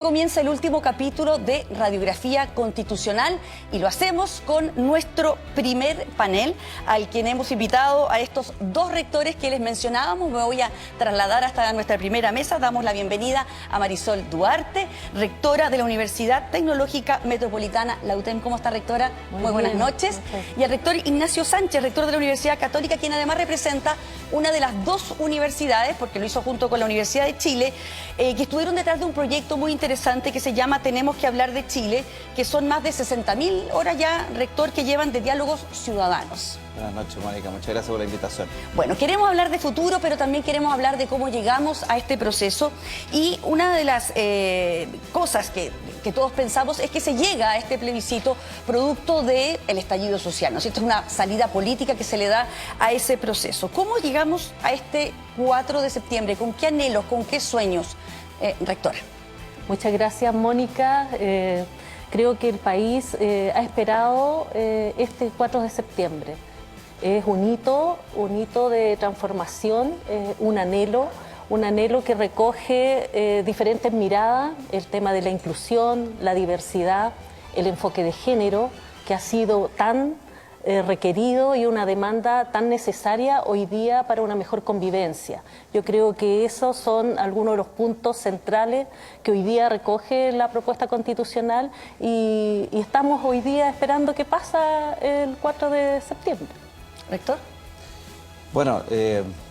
Comienza el último capítulo de Radiografía Constitucional y lo hacemos con nuestro primer panel, al quien hemos invitado a estos dos rectores que les mencionábamos. Me voy a trasladar hasta nuestra primera mesa. Damos la bienvenida a Marisol Duarte, rectora de la Universidad Tecnológica Metropolitana, la UTEM. ¿Cómo está, rectora? Muy buenas noches. Y al rector Ignacio Sánchez, rector de la Universidad Católica, quien además representa una de las dos universidades, porque lo hizo junto con la Universidad de Chile, que estuvieron detrás de un proyecto muy interesante que se llama Tenemos que hablar de Chile, que son más de 60.000 horas ya, rector, que llevan de diálogos ciudadanos. Buenas noches, Mónica. Muchas gracias por la invitación. Bueno, queremos hablar de futuro, pero también queremos hablar de cómo llegamos a este proceso. Y una de las cosas que todos pensamos es que se llega a este plebiscito producto del estallido social, ¿no es cierto? Es una salida política que se le da a ese proceso. ¿Cómo llegamos a este 4 de septiembre? ¿Con qué anhelos, con qué sueños, rectora? Muchas gracias, Mónica. Creo que el país ha esperado este 4 de septiembre. Es un hito de transformación, un anhelo que recoge diferentes miradas, el tema de la inclusión, la diversidad, el enfoque de género, que ha sido tan requerido y una demanda tan necesaria hoy día para una mejor convivencia. Yo creo que esos son algunos de los puntos centrales que hoy día recoge la propuesta constitucional y estamos hoy día esperando qué pasa el 4 de septiembre. ¿Rector? Bueno,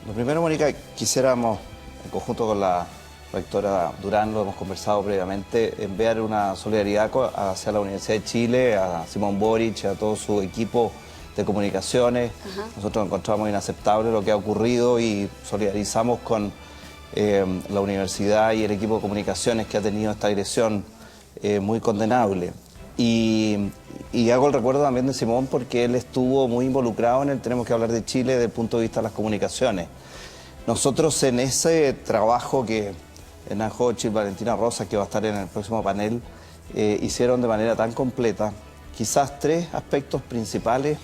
lo primero, Mónica, quisiéramos, en conjunto con la rectora Durán, lo hemos conversado previamente, enviar una solidaridad hacia la Universidad de Chile, a Simón Boric, a todo su equipo de comunicaciones. Nosotros encontramos inaceptable lo que ha ocurrido y solidarizamos con la universidad y el equipo de comunicaciones que ha tenido esta agresión muy condenable. Y hago el recuerdo también de Simón porque él estuvo muy involucrado en el Tenemos que hablar de Chile desde el punto de vista de las comunicaciones. Nosotros en ese trabajo que Hernán Hochschild, Valentina Rosa, que va a estar en el próximo panel, hicieron de manera tan completa, quizás tres aspectos principales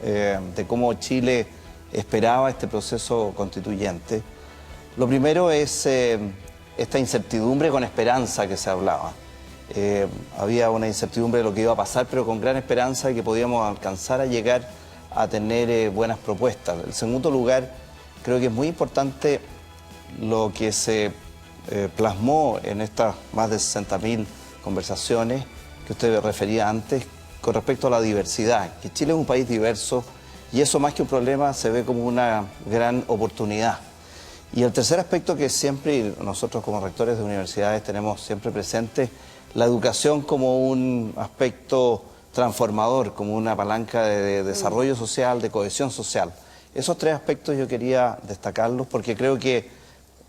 de cómo Chile esperaba este proceso constituyente. Lo primero es esta incertidumbre con esperanza que se hablaba. Había una incertidumbre de lo que iba a pasar, pero con gran esperanza de que podíamos alcanzar a llegar a tener buenas propuestas. En segundo lugar, creo que es muy importante lo que se plasmó en estas más de 60.000 conversaciones que usted refería antes con respecto a la diversidad, que Chile es un país diverso y eso más que un problema se ve como una gran oportunidad. Y el tercer aspecto que siempre nosotros como rectores de universidades tenemos siempre presente, la educación como un aspecto transformador, como una palanca de desarrollo social, de cohesión social. Esos tres aspectos yo quería destacarlos porque creo que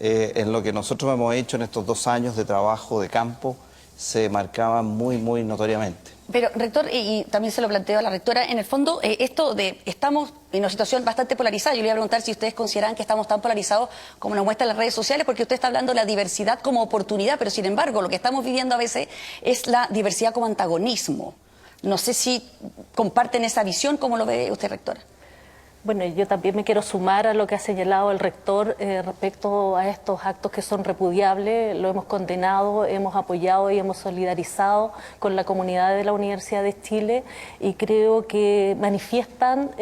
en lo que nosotros hemos hecho en estos 2 años de trabajo de campo se marcaban muy notoriamente. Pero, rector, y también se lo planteo a la rectora, en el fondo, esto de estamos en una situación bastante polarizada. Yo le iba a preguntar si ustedes consideran que estamos tan polarizados como nos muestran las redes sociales, porque usted está hablando de la diversidad como oportunidad, pero sin embargo, lo que estamos viviendo a veces es la diversidad como antagonismo. No sé si comparten esa visión, ¿cómo lo ve usted, rectora? Bueno, yo también me quiero sumar a lo que ha señalado el rector respecto a estos actos que son repudiables. Lo hemos condenado, hemos apoyado y hemos solidarizado con la comunidad de la Universidad de Chile y creo que manifiestan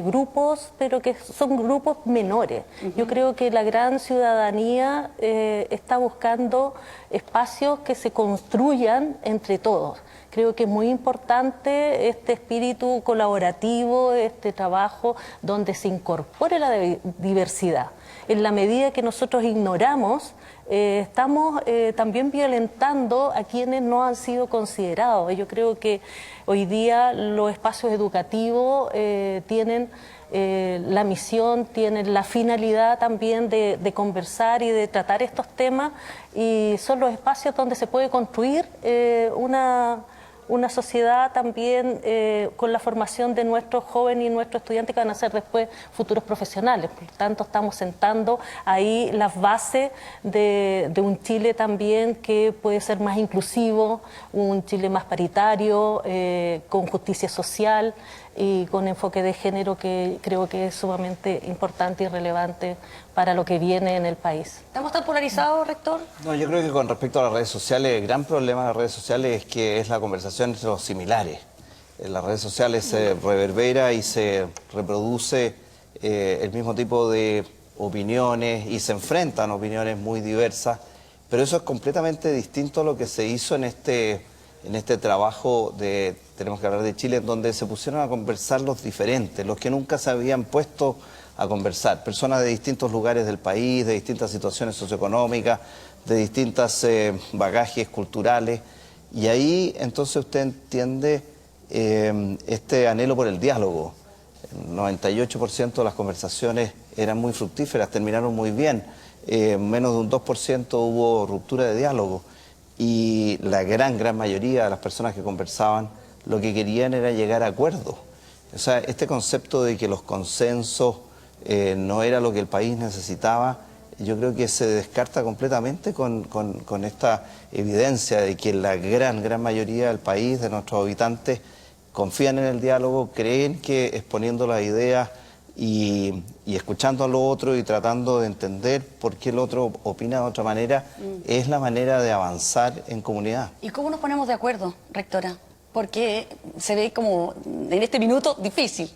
grupos, pero que son grupos menores. Yo creo que la gran ciudadanía está buscando espacios que se construyan entre todos. Creo que es muy importante este espíritu colaborativo, este trabajo donde se incorpore la diversidad. En la medida que nosotros ignoramos, estamos también violentando a quienes no han sido considerados. Yo creo que hoy día los espacios educativos tienen la misión, tienen la finalidad también de conversar y de tratar estos temas y son los espacios donde se puede construir una sociedad también con la formación de nuestros jóvenes y nuestros estudiantes que van a ser después futuros profesionales. Por lo tanto, estamos sentando ahí las bases de un Chile también que puede ser más inclusivo, un Chile más paritario, con justicia social y con enfoque de género que creo que es sumamente importante y relevante para lo que viene en el país. ¿Estamos tan polarizados, rector? No, yo creo que con respecto a las redes sociales, el gran problema de las redes sociales es que es la conversación entre los similares. En las redes sociales se reverbera y se reproduce el mismo tipo de opiniones y se enfrentan opiniones muy diversas, pero eso es completamente distinto a lo que se hizo en este trabajo de Tenemos que hablar de Chile, en donde se pusieron a conversar los diferentes, los que nunca se habían puesto a conversar, personas de distintos lugares del país, de distintas situaciones socioeconómicas, de distintos bagajes culturales, y ahí entonces usted entiende este anhelo por el diálogo. El 98% de las conversaciones eran muy fructíferas, terminaron muy bien, menos de un 2% hubo ruptura de diálogo, y la gran mayoría de las personas que conversaban lo que querían era llegar a acuerdos. O sea, este concepto de que los consensos no era lo que el país necesitaba, yo creo que se descarta completamente con esta evidencia de que la gran mayoría del país, de nuestros habitantes, confían en el diálogo, creen que exponiendo las ideas y escuchando a lo otro y tratando de entender por qué el otro opina de otra manera, es la manera de avanzar en comunidad. ¿Y cómo nos ponemos de acuerdo, rectora? Porque se ve como en este minuto difícil.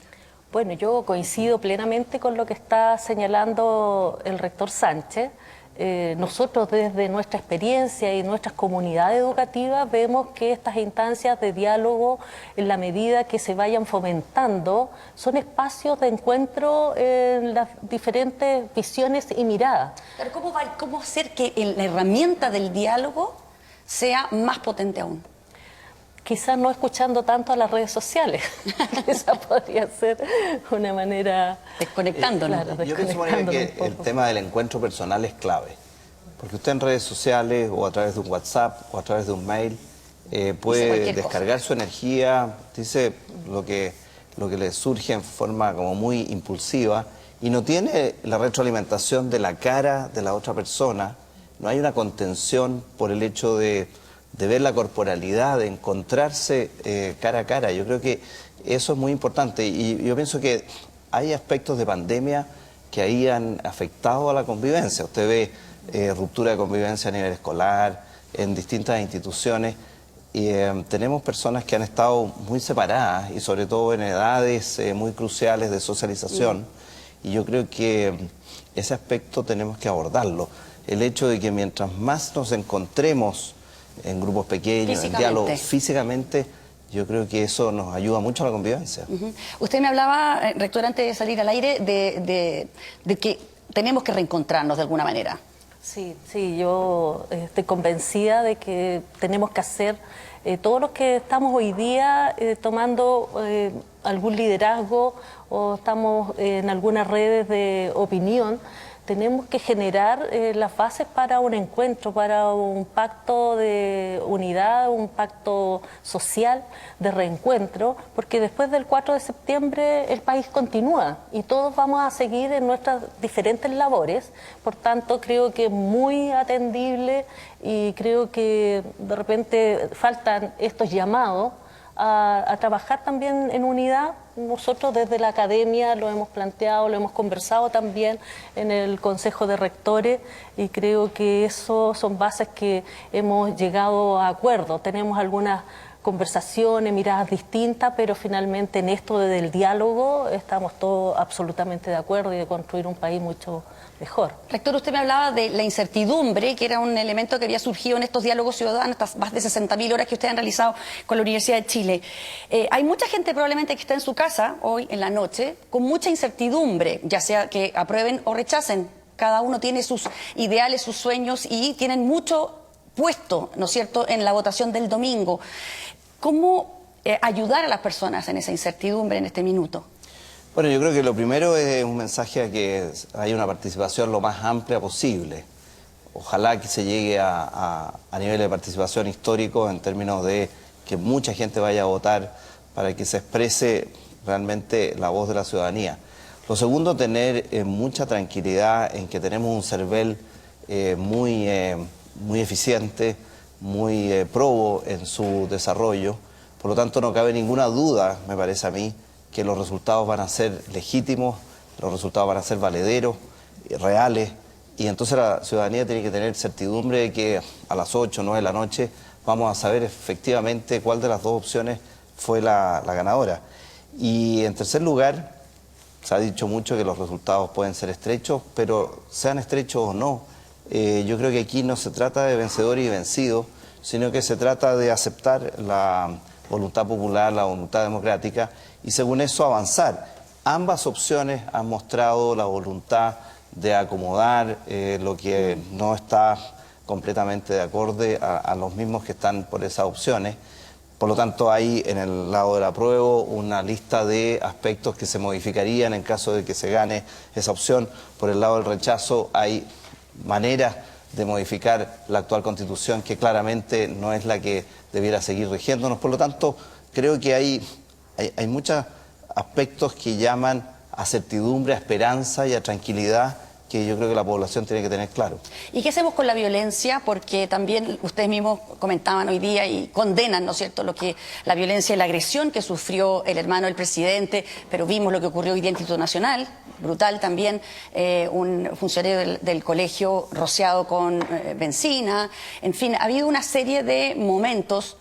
Bueno, yo coincido plenamente con lo que está señalando el rector Sánchez. Nosotros desde nuestra experiencia y nuestras comunidades educativas vemos que estas instancias de diálogo, en la medida que se vayan fomentando, son espacios de encuentro en las diferentes visiones y miradas. Pero ¿cómo hacer que la herramienta del diálogo sea más potente aún? Quizás no escuchando tanto a las redes sociales. Esa podría ser una manera... Desconectándonos. Claro, yo pienso que el tema del encuentro personal es clave. Porque usted en redes sociales o a través de un WhatsApp o a través de un mail puede descargar su energía, dice lo que le surge en forma como muy impulsiva y no tiene la retroalimentación de la cara de la otra persona. No hay una contención por el hecho de ver la corporalidad, de encontrarse cara a cara. Yo creo que eso es muy importante y yo pienso que hay aspectos de pandemia que ahí han afectado a la convivencia. Usted ve ruptura de convivencia a nivel escolar, en distintas instituciones, y tenemos personas que han estado muy separadas y sobre todo en edades muy cruciales de socialización, y yo creo que ese aspecto tenemos que abordarlo. El hecho de que mientras más nos encontremos en grupos pequeños, en diálogo físicamente, yo creo que eso nos ayuda mucho a la convivencia. Usted me hablaba, rector, antes de salir al aire, de que tenemos que reencontrarnos de alguna manera. Sí, yo estoy convencida de que tenemos que hacer, todos los que estamos hoy día tomando algún liderazgo o estamos en algunas redes de opinión, tenemos que generar las bases para un encuentro, para un pacto de unidad, un pacto social de reencuentro, porque después del 4 de septiembre el país continúa y todos vamos a seguir en nuestras diferentes labores. Por tanto, creo que es muy atendible y creo que de repente faltan estos llamados a trabajar también en unidad. Nosotros desde la academia lo hemos planteado, lo hemos conversado también en el Consejo de Rectores y creo que eso son bases que hemos llegado a acuerdo. Tenemos algunas conversaciones, miradas distintas, pero finalmente en esto del diálogo estamos todos absolutamente de acuerdo y de construir un país mucho mejor. Rector, usted me hablaba de la incertidumbre, que era un elemento que había surgido en estos diálogos ciudadanos, estas más de 60.000 horas que ustedes han realizado con la Universidad de Chile. Hay mucha gente probablemente que está en su casa hoy en la noche con mucha incertidumbre, ya sea que aprueben o rechacen. Cada uno tiene sus ideales, sus sueños y tienen mucho puesto, ¿no es cierto?, en la votación del domingo. ¿Cómo ayudar a las personas en esa incertidumbre en este minuto? Bueno, yo creo que lo primero es un mensaje a que haya una participación lo más amplia posible. Ojalá que se llegue a nivel de participación histórico en términos de que mucha gente vaya a votar para que se exprese realmente la voz de la ciudadanía. Lo segundo, tener mucha tranquilidad en que tenemos un CERVEL muy eficiente, muy probo en su desarrollo. Por lo tanto, no cabe ninguna duda, me parece a mí, que los resultados van a ser legítimos, los resultados van a ser valederos. reales, y entonces la ciudadanía tiene que tener certidumbre de que a las 8 o 9 de la noche vamos a saber efectivamente cuál de las dos opciones fue la ganadora. Y en tercer lugar, se ha dicho mucho que los resultados pueden ser estrechos, pero sean estrechos o no, yo creo que aquí no se trata de vencedor y vencido, sino que se trata de aceptar la voluntad popular, la voluntad democrática, y según eso avanzar. Ambas opciones han mostrado la voluntad de acomodar lo que no está completamente de acuerdo a los mismos que están por esas opciones. Por lo tanto, hay en el lado del apruebo una lista de aspectos que se modificarían en caso de que se gane esa opción. Por el lado del rechazo hay maneras de modificar la actual Constitución que claramente no es la que debiera seguir rigiéndonos. Por lo tanto, creo que hay muchos aspectos que llaman a certidumbre, a esperanza y a tranquilidad, que yo creo que la población tiene que tener claro. ¿Y qué hacemos con la violencia? Porque también ustedes mismos comentaban hoy día y condenan, ¿no es cierto?, la violencia y la agresión que sufrió el hermano del presidente, pero vimos lo que ocurrió hoy día en el Instituto Nacional, brutal también, un funcionario del colegio rociado con benzina. En fin, ha habido una serie de momentos.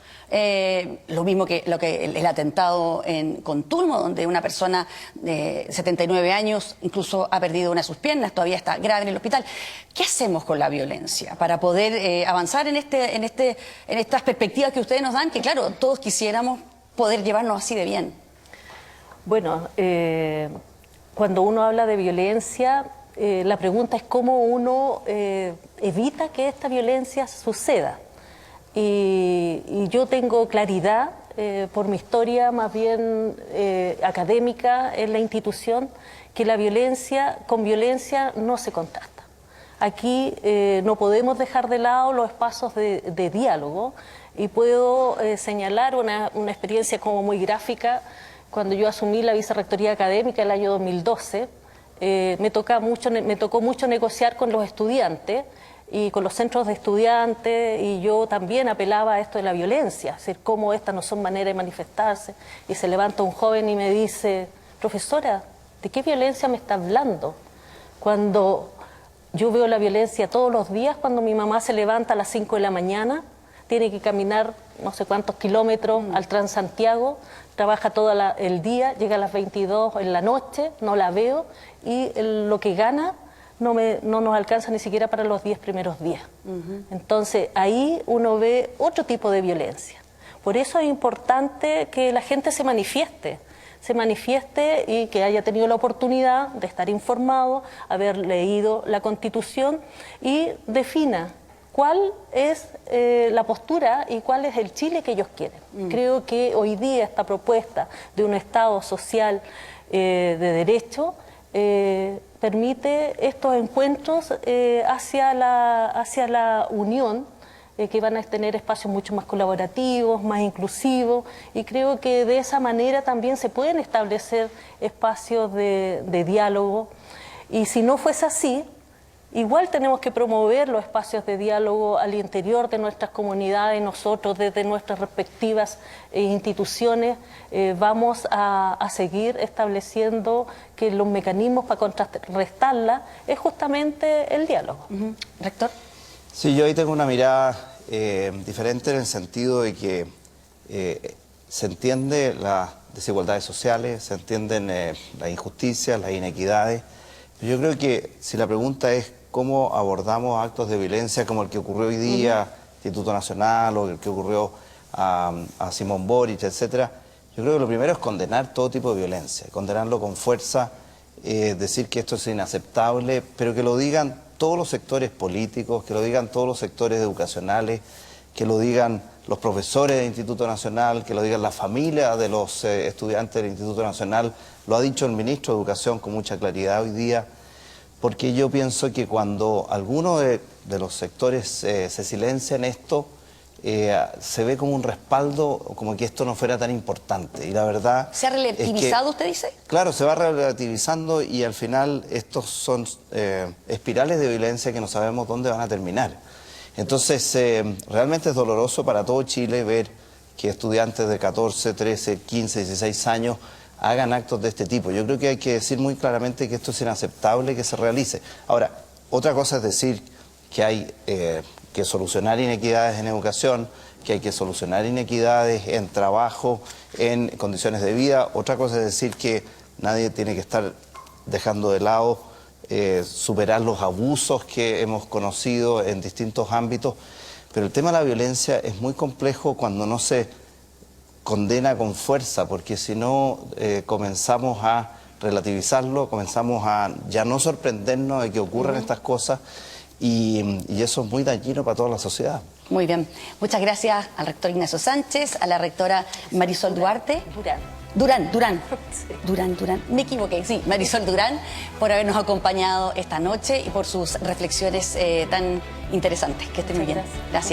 Lo mismo que el atentado en Contulmo, donde una persona de 79 años incluso ha perdido una de sus piernas, todavía está grave en el hospital. ¿Qué hacemos con la violencia para poder avanzar en estas perspectivas que ustedes nos dan? Que claro, todos quisiéramos poder llevarnos así de bien. Bueno, cuando uno habla de violencia, la pregunta es cómo uno evita que esta violencia suceda. Y yo tengo claridad, por mi historia más bien académica en la institución, que la violencia, con violencia no se contrasta. Aquí no podemos dejar de lado los espacios de diálogo, y puedo señalar una experiencia como muy gráfica. Cuando yo asumí la vicerrectoría académica el año 2012, me tocó mucho negociar con los estudiantes y con los centros de estudiantes, y yo también apelaba a esto de la violencia, es decir, cómo estas no son maneras de manifestarse. Y se levanta un joven y me dice: profesora, ¿de qué violencia me está hablando? Cuando yo veo la violencia todos los días, cuando mi mamá se levanta a las 5 de la mañana, tiene que caminar no sé cuántos kilómetros al Transantiago, trabaja todo el día, llega a las 22 en la noche, no la veo, y lo que gana no nos alcanza ni siquiera para los 10 primeros días. Entonces ahí uno ve otro tipo de violencia. Por eso es importante que la gente se manifieste y que haya tenido la oportunidad de estar informado, haber leído la Constitución y defina cuál es la postura y cuál es el Chile que ellos quieren. Creo que hoy día esta propuesta de un Estado social de derecho permite estos encuentros hacia la unión, que van a tener espacios mucho más colaborativos, más inclusivos, y creo que de esa manera también se pueden establecer espacios de diálogo. Y si no fuese así, igual tenemos que promover los espacios de diálogo al interior de nuestras comunidades. Nosotros, desde nuestras respectivas instituciones, vamos a seguir estableciendo que los mecanismos para contrarrestarla es justamente el diálogo. Rector. Sí, yo ahí tengo una mirada diferente, en el sentido de que se entiende las desigualdades sociales, se entienden las injusticias, las inequidades. Pero yo creo que si la pregunta es cómo abordamos actos de violencia como el que ocurrió hoy día, Instituto Nacional, o el que ocurrió a Simón Boric, etcétera, yo creo que lo primero es condenar todo tipo de violencia, condenarlo con fuerza, decir que esto es inaceptable, pero que lo digan todos los sectores políticos, que lo digan todos los sectores educacionales, que lo digan los profesores del Instituto Nacional, que lo digan la familia de los estudiantes del Instituto Nacional. Lo ha dicho el ministro de Educación con mucha claridad hoy día, porque yo pienso que cuando alguno de los sectores se silencia en esto, se ve como un respaldo, como que esto no fuera tan importante. Y la verdad... ¿Se ha relativizado, usted dice? Claro, se va relativizando, y al final estos son espirales de violencia que no sabemos dónde van a terminar. Entonces, realmente es doloroso para todo Chile ver que estudiantes de 14, 13, 15, 16 años hagan actos de este tipo. Yo creo que hay que decir muy claramente que esto es inaceptable que se realice. Ahora, otra cosa es decir que hay que solucionar inequidades en educación, que hay que solucionar inequidades en trabajo, en condiciones de vida. Otra cosa es decir que nadie tiene que estar dejando de lado superar los abusos que hemos conocido en distintos ámbitos. Pero el tema de la violencia es muy complejo cuando no se condena con fuerza, porque si no comenzamos a relativizarlo, comenzamos a ya no sorprendernos de que ocurran estas cosas y eso es muy dañino para toda la sociedad. Muy bien. Muchas gracias al rector Ignacio Sánchez, a la rectora Marisol Duarte. Durán. Me equivoqué, sí, Marisol Durán, por habernos acompañado esta noche y por sus reflexiones tan interesantes. Que estén muy bien. Gracias.